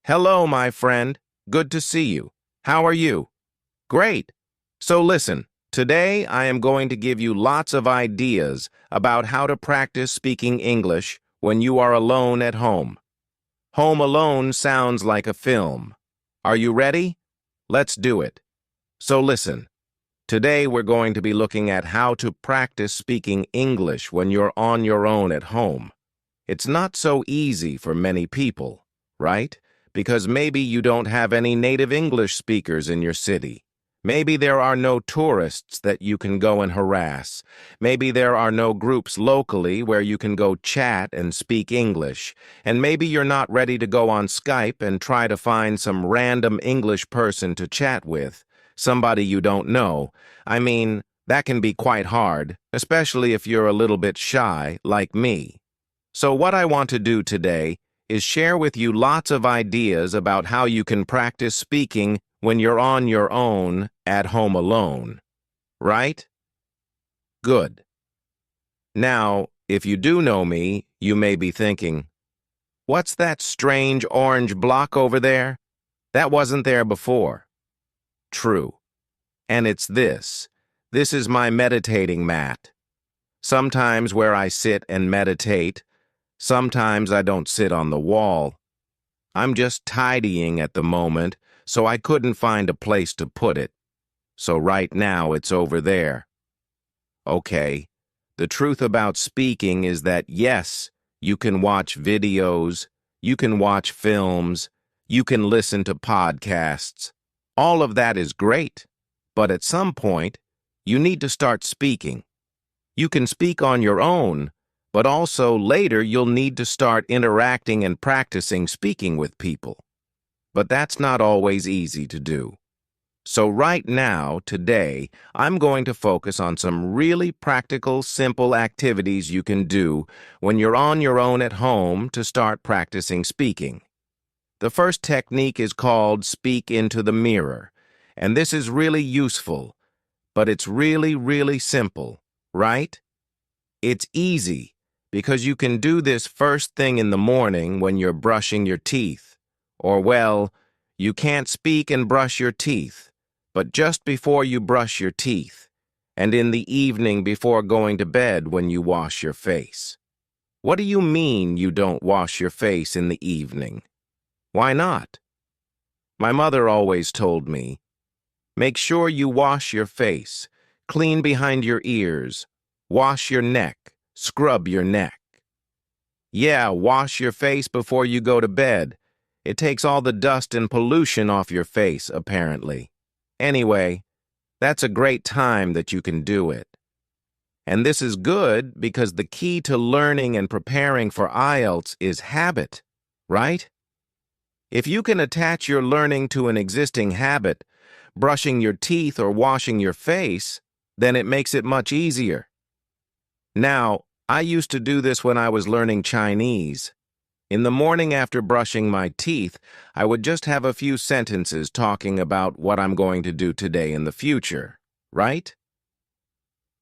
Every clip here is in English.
Hello, my friend. Good to see you. How are you? Great. So listen, today I am going to give you lots of ideas about how to practice speaking English when you are alone at home. Home Alone sounds like a film. Are you ready? Let's do it. So listen, today we're going to be looking at how to practice speaking English when you're on your own at home. It's not so easy for many people, right? Because maybe you don't have any native English speakers in your city. Maybe there are no tourists that you can go and harass. Maybe there are no groups locally where you can go chat and speak English. And maybe you're not ready to go on Skype and try to find some random English person to chat with, somebody you don't know. I mean, that can be quite hard, especially if you're a little bit shy, like me. So what I want to do today is share with you lots of ideas about how you can practice speaking when you're on your own at home alone. Right? Good. Now, if you do know me, you may be thinking, what's that strange orange block over there? That wasn't there before. True. And it's this. This is my meditating mat. Sometimes where I sit and meditate, sometimes I don't sit on the wall. I'm just tidying at the moment, so I couldn't find a place to put it. So right now it's over there. Okay, the truth about speaking is that yes, you can watch videos, you can watch films, you can listen to podcasts. All of that is great, but at some point, you need to start speaking. You can speak on your own, but also later you'll need to start interacting and practicing speaking with people. But that's not always easy to do. So right now, today, I'm going to focus on some really practical, simple activities you can do when you're on your own at home to start practicing speaking. The first technique is called speak into the mirror, and this is really useful, but it's really simple, right? It's easy, because you can do this first thing in the morning when you're brushing your teeth. Or, well, you can't speak and brush your teeth, but just before you brush your teeth, and in the evening before going to bed when you wash your face. What do you mean you don't wash your face in the evening? Why not? My mother always told me, make sure you wash your face, clean behind your ears, wash your neck, scrub your neck. Yeah, wash your face before you go to bed. It takes all the dust and pollution off your face, apparently. Anyway, that's a great time that you can do it. And this is good because the key to learning and preparing for IELTS is habit, right? If you can attach your learning to an existing habit, brushing your teeth or washing your face, then it makes it much easier. Now, I used to do this when I was learning Chinese. In the morning after brushing my teeth, I would just have a few sentences talking about what I'm going to do today in the future, right?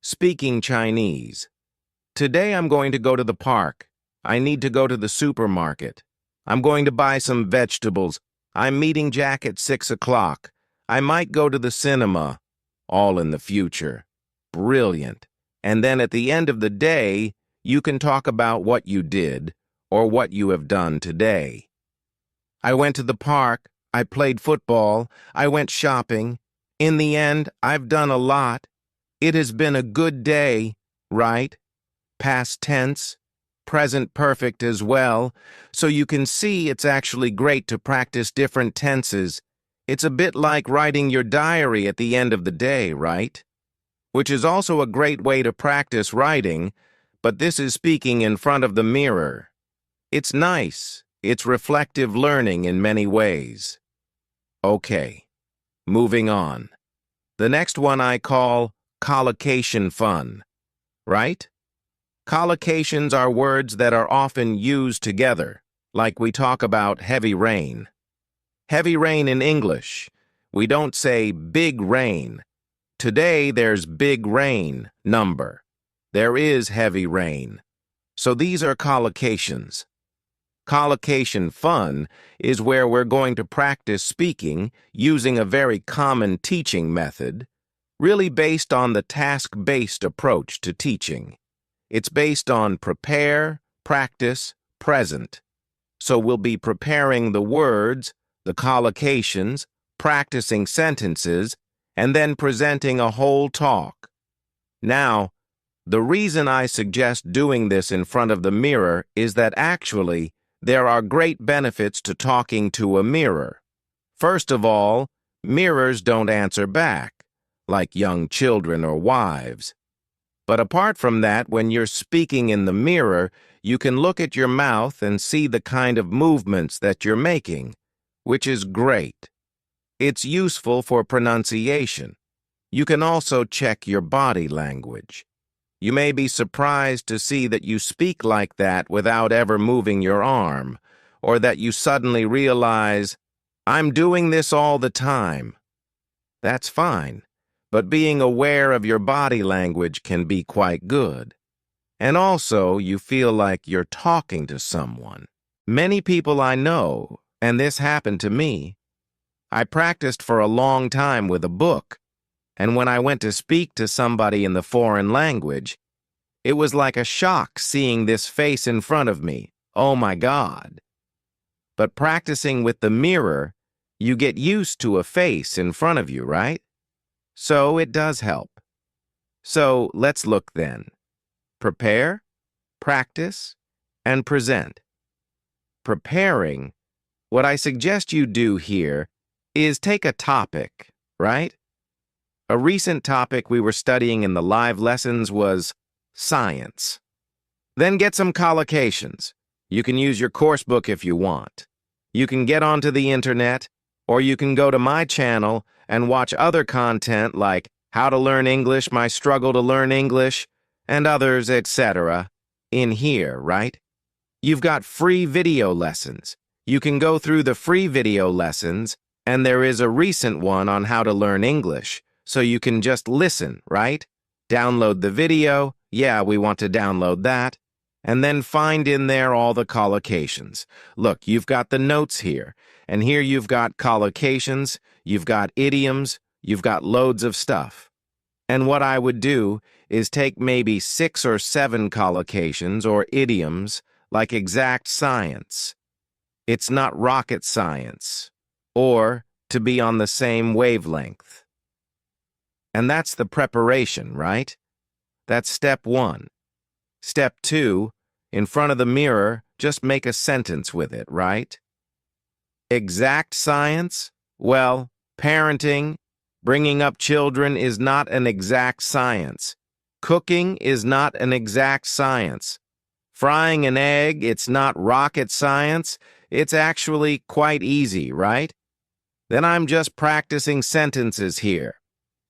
Speaking Chinese. Today I'm going to go to the park. I need to go to the supermarket. I'm going to buy some vegetables. I'm meeting Jack at 6 o'clock. I might go to the cinema. All in the future. Brilliant. And then at the end of the day, you can talk about what you did or what you have done today. I went to the park, I played football, I went shopping. In the end, I've done a lot. It has been a good day, right? Past tense, present perfect as well, so you can see it's actually great to practice different tenses. It's a bit like writing your diary at the end of the day, right? Which is also a great way to practice writing, but this is speaking in front of the mirror. It's nice. It's reflective learning in many ways. Okay, moving on. The next one I call collocation fun, right? Collocations are words that are often used together, like we talk about heavy rain. Heavy rain in English. We don't say big rain. Today there's big rain, number. There is heavy rain. So these are collocations. Collocation fun is where we're going to practice speaking using a very common teaching method, really based on the task-based approach to teaching. It's based on prepare, practice, present. So we'll be preparing the words, the collocations, practicing sentences, and then presenting a whole talk. Now, the reason I suggest doing this in front of the mirror is that actually, there are great benefits to talking to a mirror. First of all, mirrors don't answer back, like young children or wives. But apart from that, when you're speaking in the mirror, you can look at your mouth and see the kind of movements that you're making, which is great. It's useful for pronunciation. You can also check your body language. You may be surprised to see that you speak like that without ever moving your arm, or that you suddenly realize, I'm doing this all the time. That's fine, but being aware of your body language can be quite good. And also, you feel like you're talking to someone. Many people I know, and this happened to me, I practiced for a long time with a book, and when I went to speak to somebody in the foreign language, it was like a shock seeing this face in front of me. Oh my God. But practicing with the mirror, you get used to a face in front of you, right? So it does help. So let's look then. Prepare, practice, and present. Preparing, what I suggest you do here is take a topic, right? A recent topic we were studying in the live lessons was science. Then get some collocations. You can use your course book if you want. You can get onto the internet, or you can go to my channel and watch other content like How to Learn English, My Struggle to Learn English, and others, etc. in here, right? You've got free video lessons. You can go through the free video lessons, and there is a recent one on how to learn English. So you can just listen, right? Download the video. Yeah, we want to download that. And then find in there all the collocations. Look, you've got the notes here. And here you've got collocations, you've got idioms, you've got loads of stuff. And what I would do is take maybe 6 or 7 collocations or idioms like exact science. It's not rocket science. Or to be on the same wavelength. And that's the preparation, right? That's step 1. Step 2, in front of the mirror, just make a sentence with it, right? Exact science? Well, parenting, bringing up children is not an exact science. Cooking is not an exact science. Frying an egg, it's not rocket science. It's actually quite easy, right? Then I'm just practicing sentences here.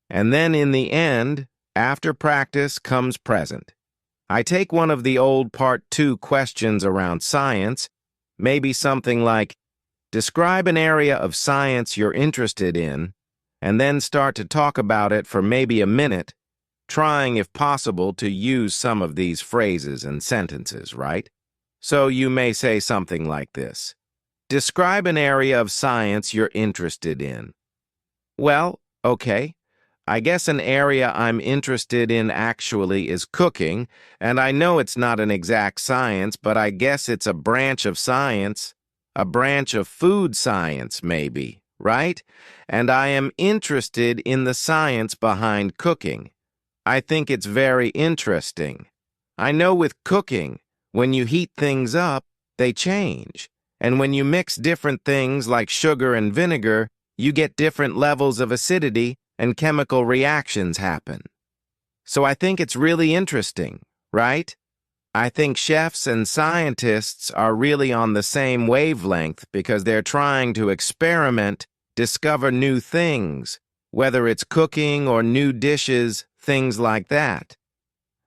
And then in the end, after practice comes present. I take one of the old Part 2 questions around science, maybe something like, describe an area of science you're interested in, and then start to talk about it for maybe a minute, trying, if possible, to use some of these phrases and sentences, right? So you may say something like this. Describe an area of science you're interested in. Well, okay. I guess an area I'm interested in actually is cooking, and I know it's not an exact science, but I guess it's a branch of science, a branch of food science maybe, right? And I am interested in the science behind cooking. I think it's very interesting. I know with cooking, when you heat things up, they change. And when you mix different things like sugar and vinegar, you get different levels of acidity and chemical reactions happen. So I think it's really interesting, right? I think chefs and scientists are really on the same wavelength because they're trying to experiment, discover new things, whether it's cooking or new dishes, things like that.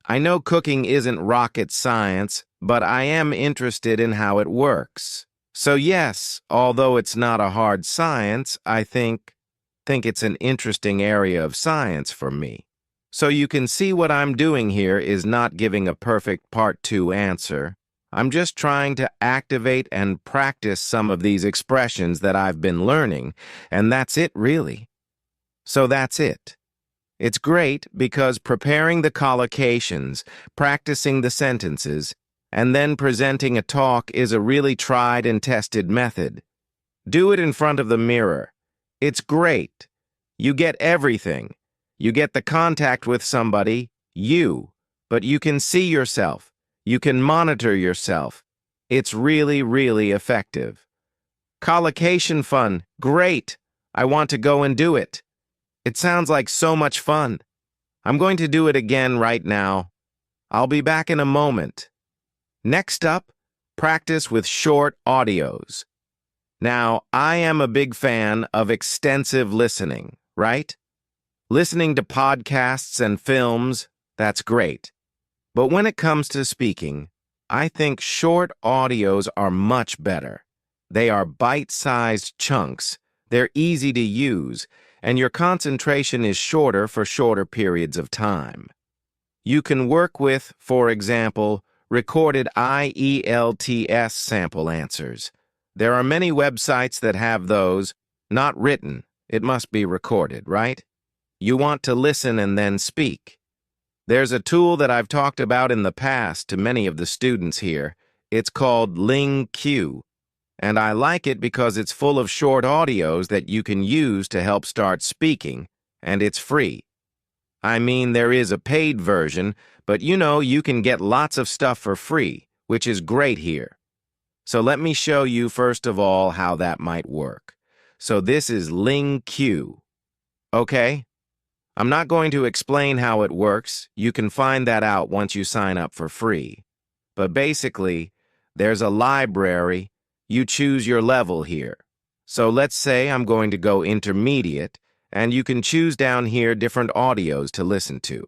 I know cooking isn't rocket science, but I am interested in how it works. So yes, although it's not a hard science, I think it's an interesting area of science for me. So you can see what I'm doing here is not giving a perfect Part 2 answer. I'm just trying to activate and practice some of these expressions that I've been learning, and that's it really. So that's it. It's great because preparing the collocations, practicing the sentences, and then presenting a talk is a really tried and tested method. Do it in front of the mirror. It's great. You get everything. You get the contact with somebody, you, but you can see yourself. You can monitor yourself. It's really, really effective. Collocation fun. Great. I want to go and do it. It sounds like so much fun. I'm going to do it again right now. I'll be back in a moment. Next up, practice with short audios. Now, I am a big fan of extensive listening, right? Listening to podcasts and films, that's great. But when it comes to speaking, I think short audios are much better. They are bite-sized chunks, they're easy to use, and your concentration is shorter for shorter periods of time. You can work with, for example, recorded IELTS sample answers. There are many websites that have those, not written. It must be recorded, right? You want to listen and then speak. There's a tool that I've talked about in the past to many of the students here. It's called LingQ, and I like it because it's full of short audios that you can use to help start speaking, and it's free. I mean, there is a paid version, but you can get lots of stuff for free, which is great here. So let me show you first of all how that might work. So this is LingQ. Okay? I'm not going to explain how it works. You can find that out once you sign up for free. But basically, there's a library. You choose your level here. So let's say I'm going to go intermediate, and you can choose down here different audios to listen to.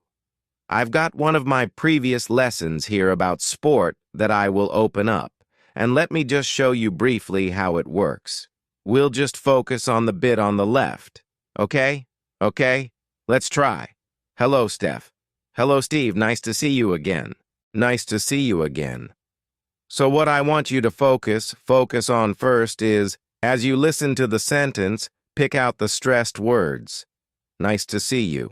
I've got one of my previous lessons here about sport that I will open up. And let me just show you briefly how it works. We'll just focus on the bit on the left. Okay? Okay? Let's try. Hello, Steph. Hello, Steve. Nice to see you again. Nice to see you again. So what I want you to focus on first is, as you listen to the sentence, pick out the stressed words. Nice to see you.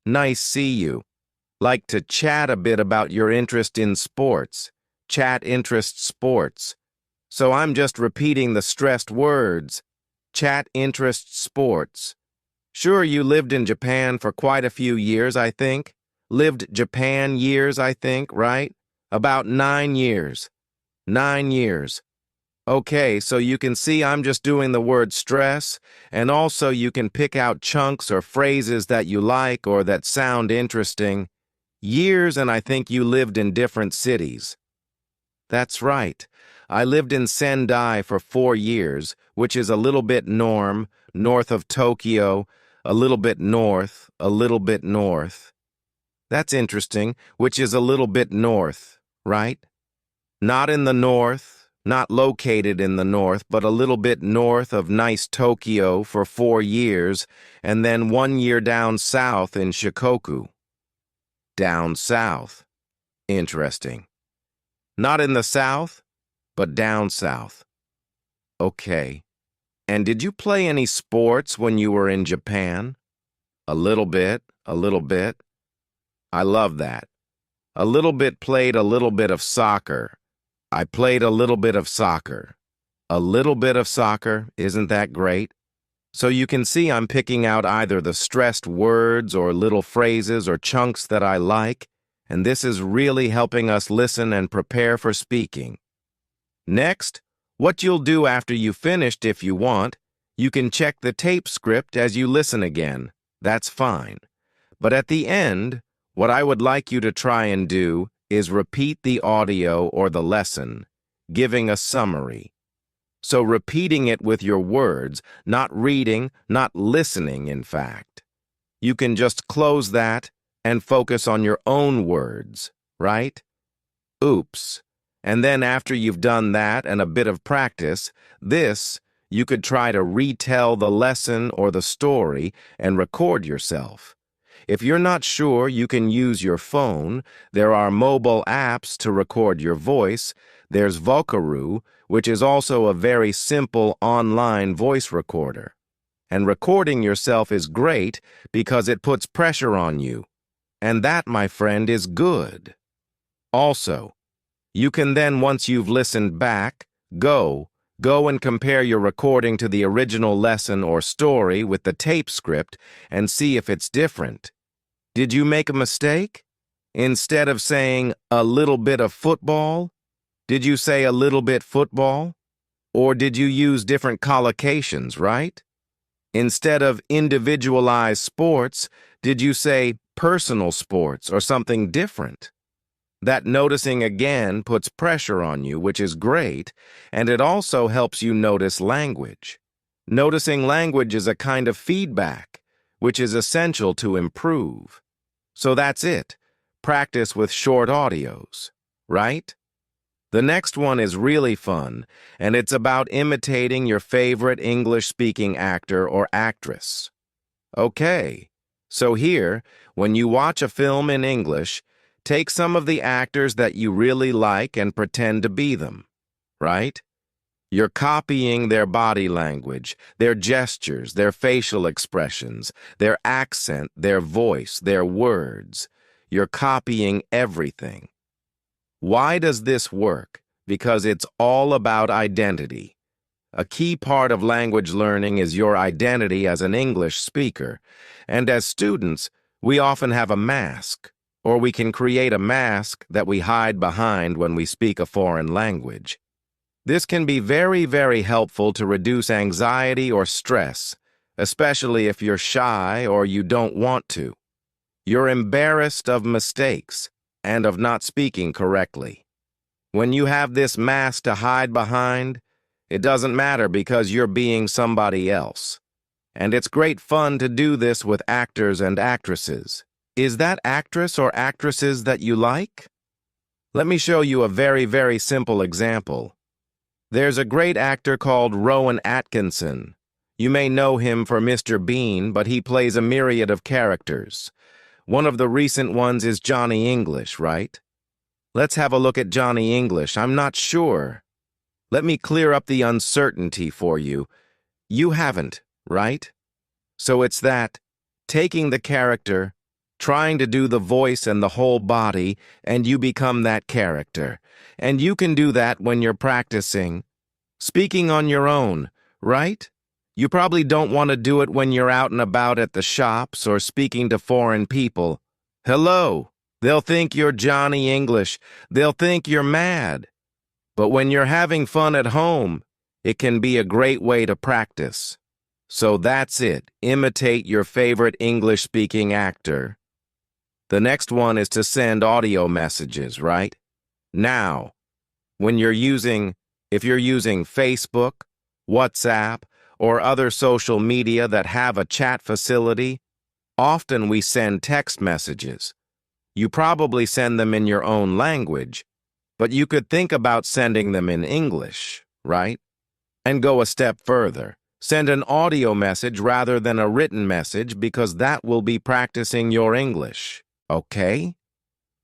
Nice see you. Like to chat a bit about your interest in sports. Chat interest sports. So I'm just repeating the stressed words. Chat interest sports. Sure, you lived in Japan for quite a few years, I think. Lived Japan years, I think, right? About 9 years. 9 years. Okay, so you can see I'm just doing the word stress, and also you can pick out chunks or phrases that you like or that sound interesting. Years, and I think you lived in different cities. That's right. I lived in Sendai for 4 years, which is a little bit north of Tokyo, a little bit north, a little bit north. That's interesting, which is a little bit north, right? Not in the north, not located in the north, but a little bit north of nice Tokyo for 4 years, and then 1 year down south in Shikoku. Down south. Interesting. Not in the south, but down south. Okay. And did you play any sports when you were in Japan? A little bit, a little bit. I love that. A little bit played a little bit of soccer. I played a little bit of soccer. A little bit of soccer, isn't that great? So you can see I'm picking out either the stressed words or little phrases or chunks that I like, and this is really helping us listen and prepare for speaking. Next, what you'll do after you've finished if you want, you can check the tape script as you listen again. That's fine. But at the end, what I would like you to try and do is repeat the audio or the lesson, giving a summary. So repeating it with your words, not reading, not listening, in fact. You can just close that and focus on your own words, right? Oops. And then after you've done that and a bit of practice, you could try to retell the lesson or the story and record yourself. If you're not sure, you can use your phone. There are mobile apps to record your voice. There's Vocaroo, which is also a very simple online voice recorder. And recording yourself is great because it puts pressure on you. And that, my friend, is good. Also, you can then, once you've listened back, go and compare your recording to the original lesson or story with the tape script and see if it's different. Did you make a mistake? Instead of saying a little bit of football, did you say a little bit football? Or did you use different collocations, right? Instead of individualized sports, did you say personal sports or something different? That noticing again puts pressure on you, which is great, and it also helps you notice language. Noticing language is a kind of feedback, which is essential to improve. So that's it. Practice with short audios, right? The next one is really fun, and it's about imitating your favorite English-speaking actor or actress. Okay, so here, when you watch a film in English, take some of the actors that you really like and pretend to be them, right? You're copying their body language, their gestures, their facial expressions, their accent, their voice, their words. You're copying everything. Why does this work? Because it's all about identity. A key part of language learning is your identity as an English speaker, and as students, we often have a mask, or we can create a mask that we hide behind when we speak a foreign language. This can be very, very helpful to reduce anxiety or stress, especially if you're shy or you don't want to. You're embarrassed of mistakes and of not speaking correctly. When you have this mask to hide behind, it doesn't matter because you're being somebody else. And it's great fun to do this with actors and actresses. Is that actress or actresses that you like? Let me show you a very, very simple example. There's a great actor called Rowan Atkinson. You may know him for Mr. Bean, but he plays a myriad of characters. One of the recent ones is Johnny English, right? Let's have a look at Johnny English. I'm not sure. Let me clear up the uncertainty for you. You haven't, right? So it's that, taking the character, trying to do the voice and the whole body, and you become that character. And you can do that when you're practicing. Speaking on your own, right? You probably don't want to do it when you're out and about at the shops or speaking to foreign people. Hello, they'll think you're Johnny English. They'll think you're mad. But when you're having fun at home, it can be a great way to practice. So that's it. Imitate your favorite English-speaking actor. The next one is to send audio messages, right? Now, if you're using Facebook, WhatsApp, or other social media that have a chat facility, often we send text messages. You probably send them in your own language, but you could think about sending them in English, right? And go a step further. Send an audio message rather than a written message because that will be practicing your English, okay?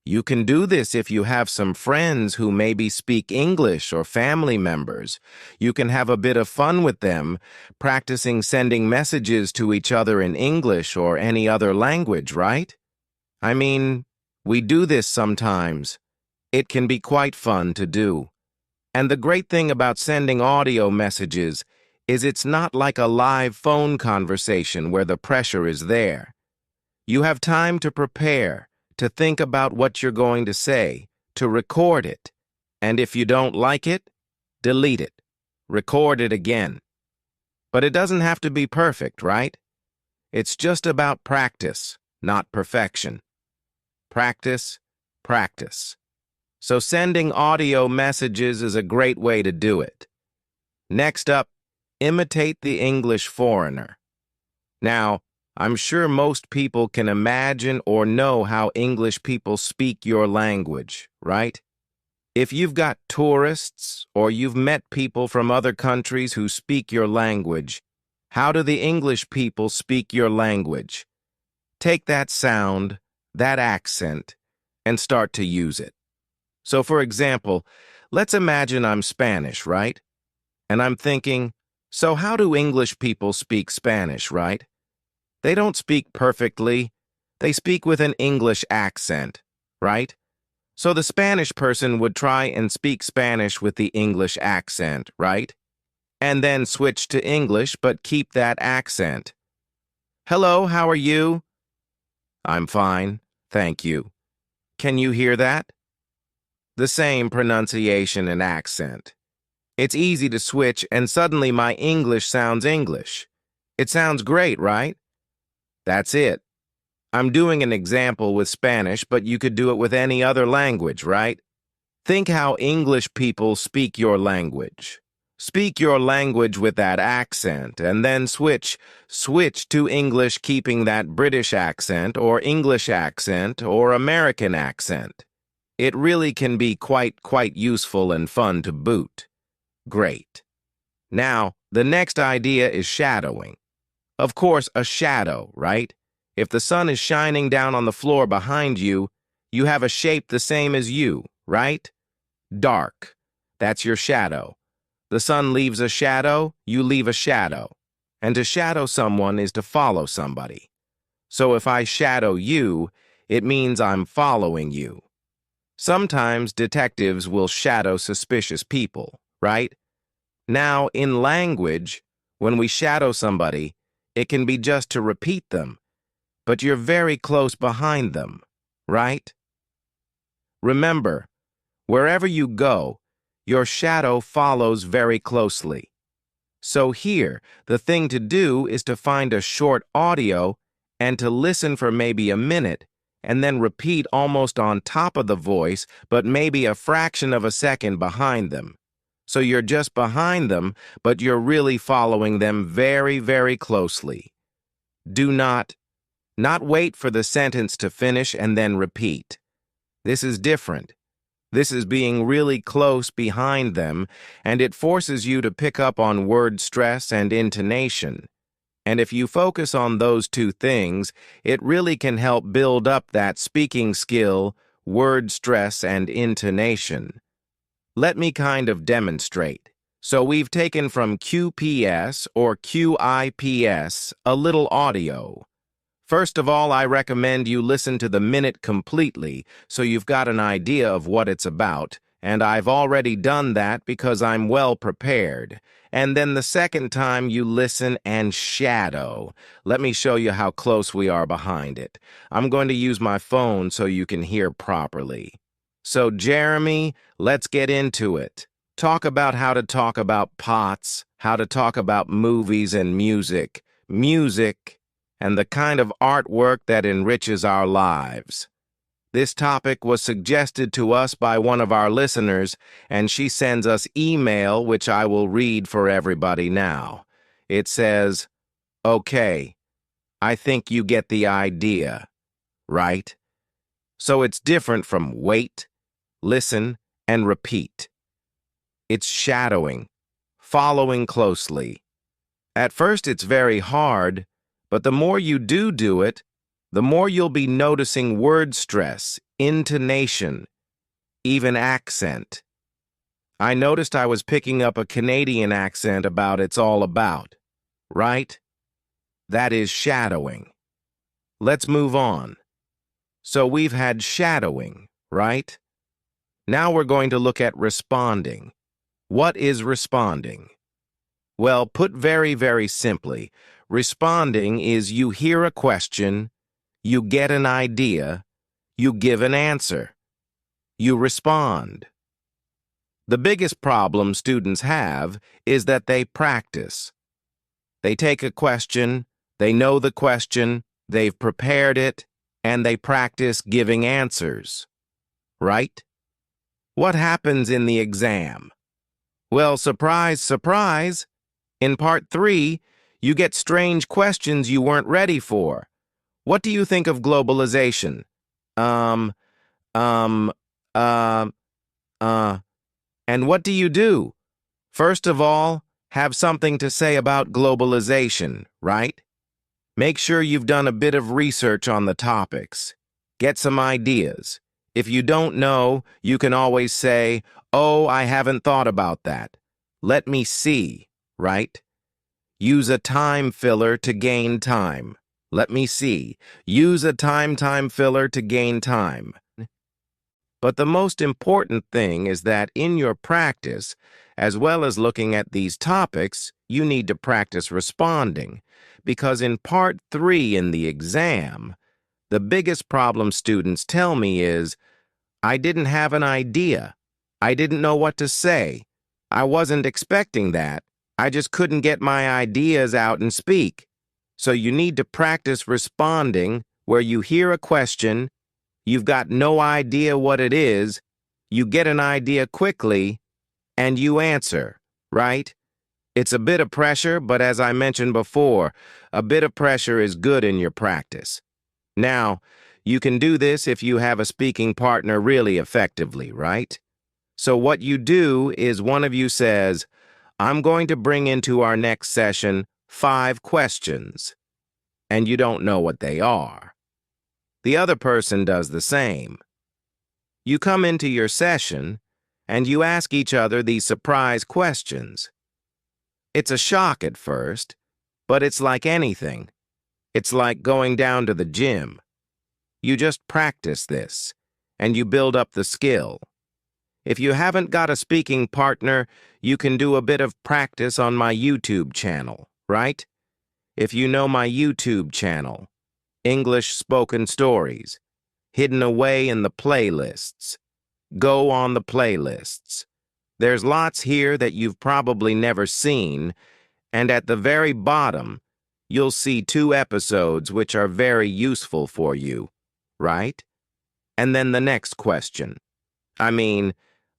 You can do this if you have some friends who maybe speak English or family members. You can have a bit of fun with them, practicing sending messages to each other in English or any other language, right? I mean, we do this sometimes. It can be quite fun to do. And the great thing about sending audio messages is it's not like a live phone conversation where the pressure is there. You have time to prepare, to think about what you're going to say, to record it. And if you don't like it, delete it. Record it again. But it doesn't have to be perfect, right? It's just about practice, not perfection. Practice, practice. So sending audio messages is a great way to do it. Next up, imitate the English foreigner. Now, I'm sure most people can imagine or know how English people speak your language, right? If you've got tourists or you've met people from other countries who speak your language, how do the English people speak your language? take that sound, that accent, and start to use it. So, for example, let's imagine I'm Spanish, right? And I'm thinking, so how do English people speak Spanish, right? They don't speak perfectly. They speak with an English accent, right? So the Spanish person would try and speak Spanish with the English accent, right? And then switch to English but keep that accent. Hello, how are you? I'm fine, thank you. Can you hear that? The same pronunciation and accent. It's easy to switch and suddenly my English sounds English. It sounds great, right? That's it. I'm doing an example with Spanish, but you could do it with any other language, right? Think how English people speak your language. Speak your language with that accent, and then switch to English keeping that British accent or English accent or American accent. It really can be quite useful and fun to boot. Great. Now, the next idea is shadowing. Of course, a shadow, right? If the sun is shining down on the floor behind you, you have a shape the same as you, right? Dark. That's your shadow. The sun leaves a shadow, you leave a shadow. And to shadow someone is to follow somebody. So if I shadow you, it means I'm following you. Sometimes detectives will shadow suspicious people, right? Now, in language, when we shadow somebody, it can be just to repeat them, but you're very close behind them, right? Remember, wherever you go, your shadow follows very closely. So here, the thing to do is to find a short audio and to listen for maybe a minute, and then repeat almost on top of the voice, but maybe a fraction of a second behind them. So you're just behind them, but you're really following them very closely. Do not wait for the sentence to finish and then repeat. This is different. This is being really close behind them, and it forces you to pick up on word stress and intonation. And if you focus on those two things, it really can help build up that speaking skill, word stress, and intonation. Let me kind of demonstrate. So we've taken from QPS or QIPS a little audio. First of all, I recommend you listen to the minute completely so you've got an idea of what it's about, and I've already done that because I'm well prepared. And then the second time you listen and shadow. Let me show you how close we are behind it. I'm going to use my phone so you can hear properly. So, Jeremy, let's get into it. Talk about how to talk about pots, how to talk about movies and music, and the kind of artwork that enriches our lives. This topic was suggested to us by one of our listeners, and she sends us email, which I will read for everybody now. It says, "Okay, I think you get the idea, right? So it's different from wait, listen, and repeat. It's shadowing, following closely. At first it's very hard, but the more you do it, the more you'll be noticing word stress, intonation, even accent. I noticed I was picking up a Canadian accent about it's all about, right? That is shadowing. Let's move on. So we've had shadowing, right? Now we're going to look at responding. What is responding? Well, put very simply, responding is you hear a question, you get an idea, you give an answer. You respond. The biggest problem students have is that they practice. They take a question, they know the question, they've prepared it, and they practice giving answers. Right? What happens in the exam? Well, surprise. In part 3, you get strange questions you weren't ready for. What do you think of globalization? And what do you do? First of all, have something to say about globalization, right? Make sure you've done a bit of research on the topics. Get some ideas. If you don't know, you can always say, "Oh, I haven't thought about that. Let me see," right? Use a time filler to gain time. Let me see. Use a time filler to gain time. But the most important thing is that in your practice, as well as looking at these topics, you need to practice responding. Because in part 3 in the exam, the biggest problem students tell me is, "I didn't have an idea. I didn't know what to say. I wasn't expecting that. I just couldn't get my ideas out and speak." So you need to practice responding where you hear a question, you've got no idea what it is, you get an idea quickly, and you answer, right? It's a bit of pressure, but as I mentioned before, a bit of pressure is good in your practice. Now, you can do this if you have a speaking partner really effectively, right? So what you do is one of you says, "I'm going to bring into our next session 5 questions," and you don't know what they are. The other person does the same. You come into your session, and you ask each other these surprise questions. It's a shock at first, but it's like anything. It's like going down to the gym. You just practice this, and you build up the skill. If you haven't got a speaking partner, you can do a bit of practice on my YouTube channel, right? If you know my YouTube channel, English Spoken Stories, hidden away in the playlists. Go on the playlists. There's lots here that you've probably never seen, and at the very bottom, you'll see 2 episodes which are very useful for you, right? And then the next question.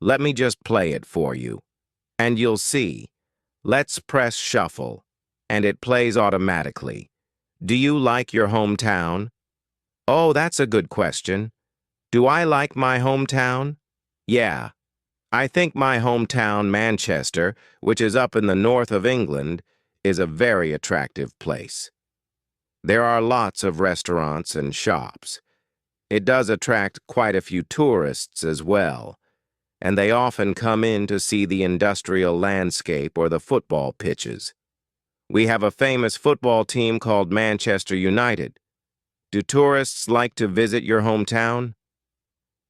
Let me just play it for you. And you'll see. Let's press shuffle, and it plays automatically. Do you like your hometown? Oh, that's a good question. Do I like my hometown? Yeah. I think my hometown, Manchester, which is up in the north of England, is a very attractive place. There are lots of restaurants and shops. It does attract quite a few tourists as well, and they often come in to see the industrial landscape or the football pitches. We have a famous football team called Manchester United. Do tourists like to visit your hometown?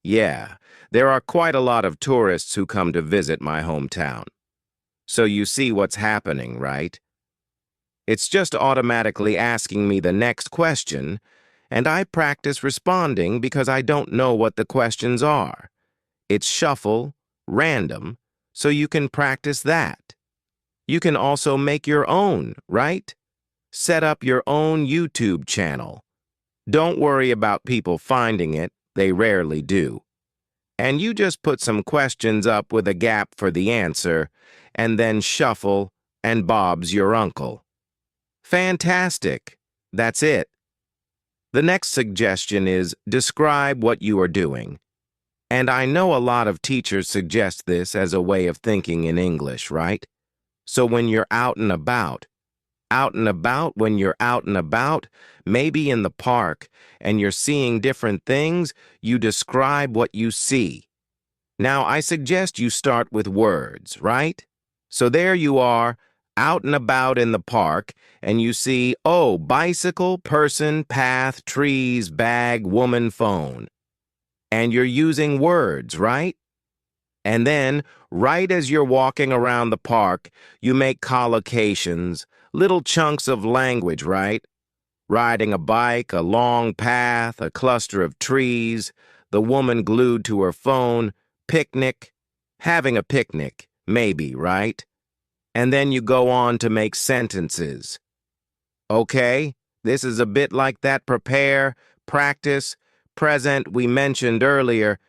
Yeah, there are quite a lot of tourists who come to visit my hometown. So you see what's happening, right? It's just automatically asking me the next question, and I practice responding because I don't know what the questions are. It's shuffle, random, so you can practice that. You can also make your own, right? Set up your own YouTube channel. Don't worry about people finding it, they rarely do. And you just put some questions up with a gap for the answer, and then shuffle, and Bob's your uncle. Fantastic. That's it. The next suggestion is describe what you are doing. And I know a lot of teachers suggest this as a way of thinking in English, right? So when you're out and about, when you're out and about, maybe in the park, and you're seeing different things, you describe what you see. Now, I suggest you start with words, right? So there you are, out and about in the park, and you see, oh, bicycle, person, path, trees, bag, woman, phone. And you're using words, right? And then, right as you're walking around the park, you make collocations, little chunks of language, right? Riding a bike, a long path, a cluster of trees, the woman glued to her phone, picnic, having a picnic, maybe, right? And then you go on to make sentences. Okay, this is a bit like that prepare, practice, present we mentioned earlier.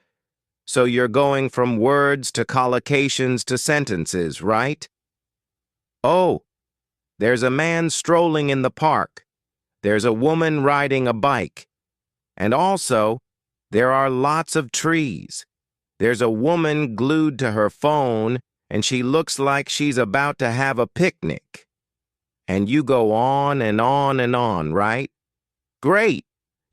So you're going from words to collocations to sentences, right? Oh, there's a man strolling in the park. There's a woman riding a bike. And also, there are lots of trees. There's a woman glued to her phone, and she looks like she's about to have a picnic. And you go on and on and on, right? Great.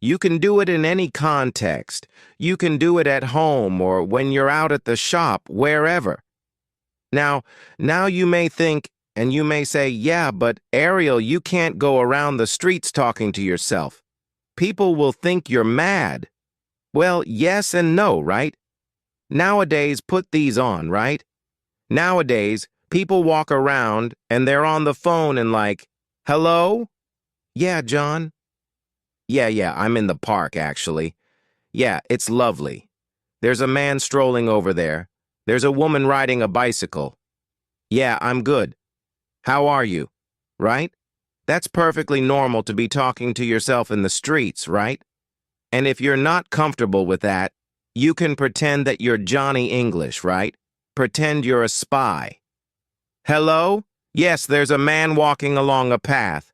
You can do it in any context. You can do it at home or when you're out at the shop, wherever. Now you may think, and you may say, yeah, but Ariel, you can't go around the streets talking to yourself. People will think you're mad. Well, yes and no, right? Nowadays, put these on, right? Nowadays, people walk around and they're on the phone and like, hello? Yeah, John? Yeah, I'm in the park, actually. Yeah, it's lovely. There's a man strolling over there. There's a woman riding a bicycle. Yeah, I'm good. How are you? Right? That's perfectly normal to be talking to yourself in the streets, right? And if you're not comfortable with that, you can pretend that you're Johnny English, right? Pretend you're a spy. Hello? Yes, there's a man walking along a path.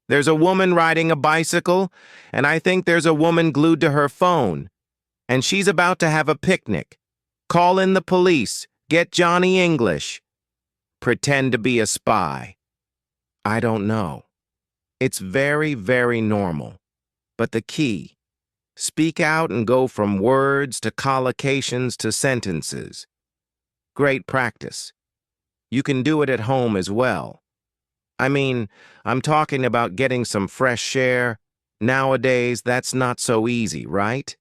There's a woman riding a bicycle, and I think there's a woman glued to her phone. And she's about to have a picnic. Call in the police. Get Johnny English. Pretend to be a spy. I don't know. It's very, very normal. But the key, speak out and go from words to collocations to sentences. Great practice. You can do it at home as well. I mean, I'm talking about getting some fresh air. Nowadays, that's not so easy, right?